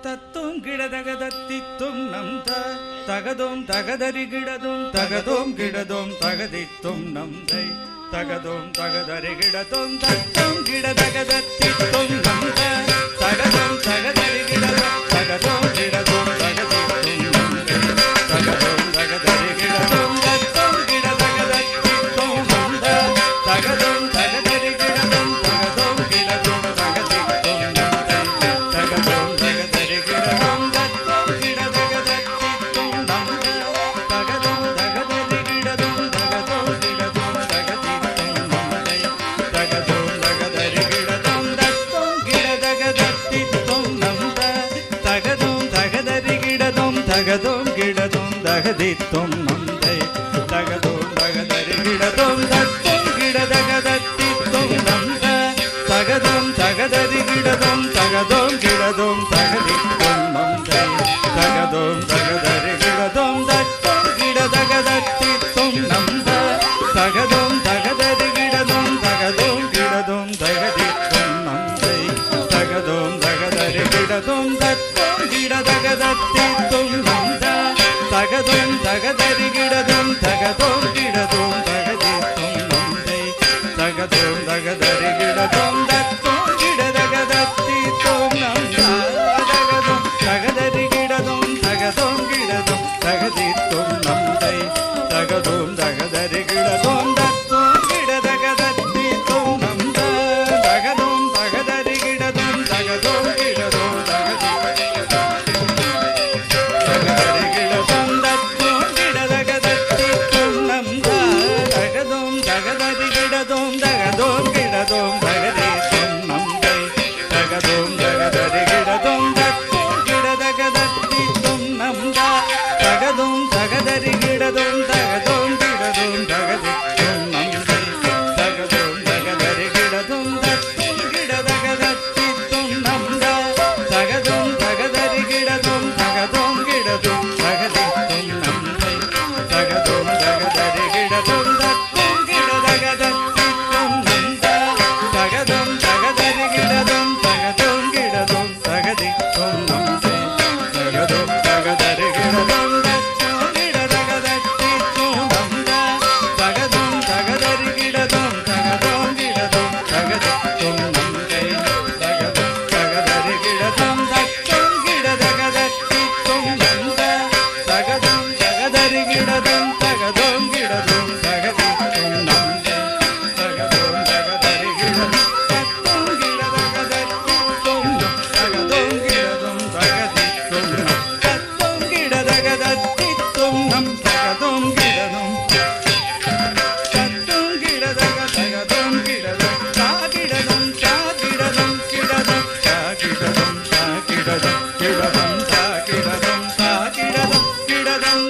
தத்தும் கிடதகதத்தித்தும் நம் தகதோம் தகதரி கிடதும் தகதோம் கிடதோம் தகதித்தும் நம் தகதோம் தகதரி கிடதும் தத்தும் கிடதகதத்தித்தும் நம் தகதோம் தகதரி கிடதும் தகதோம் கிடதும் தகதித்தும் நம் தகதோம் தகதரி கிடதும் தத்தும் கிடதகதத்தித்தும் நம் தகதோம் தகதரி கிடதும் தகதோம் கிடதும் தகதித்தும் நம் தகதோம் தகதரி கிடதும் தத்தும் கிடதகதத்தித்தும் நம் தகதோம் தகதரி கிடதும் தகதோம் கிடதும் தகதித்தும் நம் தகதோம் தகதரி கிடதும் தத்தும் கிடதகதத்தித்தும் நம் தகதோம் தகதரி கிடதும் தகதோம் கிடதும் தகதித்தும் நம் தகதோம் தகதரி கிடதும் தத்தும் கிடதகதத்தித்தும் நம் தகதோம் தகதரி கிடதும் தகதோம் கிடதும் தகதித்தும் நம் தகதோம் தகதரி கிடதும் தத்தும் கிடதகதத்தித்தும் நம் தகதோம் தகதரி கிடதும் தகதோம் கிடதும் தகதித்தும் நம் தகதோம் தகதரி கிடதும் தத்தும் கிடதகதத்தித்தும் நம் தகதோம் தகதரி கிடதும் தகதோம் கிடதும் தகதித்தும் நம் தகதோம் தகதரி கிடதும் தத்தும் கிடதகதத்தித்தும் நம் தகதோம் தகதரி கிடதும் தகதோம் கிடதும் தகதித்தும் நம் தகதோம் தகதரி கிடதும் தத்தும் கிடதகதத்தித்தும் நம் தகதோம் தகதரி கிடதும் தகதோம் கிடதும் தகதரி கிடதும் தத்தும் கிடதகதத்தித்தும் நம் தகதோம் தகதரி கிடதும் தகதோம் கிடதும் தகதித்தும் நம் தகதோம் தகதரி கிடதும் தத்தும் கிடதகதத்தித்தும் நம் தகதோம் தகதரி கிடதும் தகதோம் கிடதும் தகதித்தும் நம் தகதோம் தகதரி கிடதும் தத்தும் கிடதகதத்தித்தும் நம் தகதோம் தகதரி கிடதும் தகதோம் கிடதும் தகதித்தும் நம் தகதோம் தகதரி கிடதும் தத்தும் கிடதகதத்தித்தும் நம் தகதோம் தகதரி கிடதும் தகதோம் கிடதும் தகதித்தும் நம் தகதோம் தகதரி கிடதும் தத்தும் கிடதகதத்தித்தும் நம் தகதோம் தகதரி கிடதும் தகதோம் கிடதும் தகதித்தும் நம் தகதோம் தகதரி கிடதும் தத்தும் கிடதகதத்தித்தும் நம் தகதோம் தகதரி கிடதும் தகதோம் கிடதும் தகதித்தும் நம் தகதோம் தகதரி கிடதும் தத்தும் கிடதகதத்தித்தும் நம் தகதோம் கிடதும் தகதித்தும் நம் தத்தும் கிடதகதத்தித்தும் நம் தகதோம் கிடதும் தத்தும் கிடதகதகதும் கிடதும் தாகிடதும் தாகிடதும் கிடதும் தாகிடதும் தாகிடதும் கிடதும் தாகிடதும் தாகிடதும் கிடதும்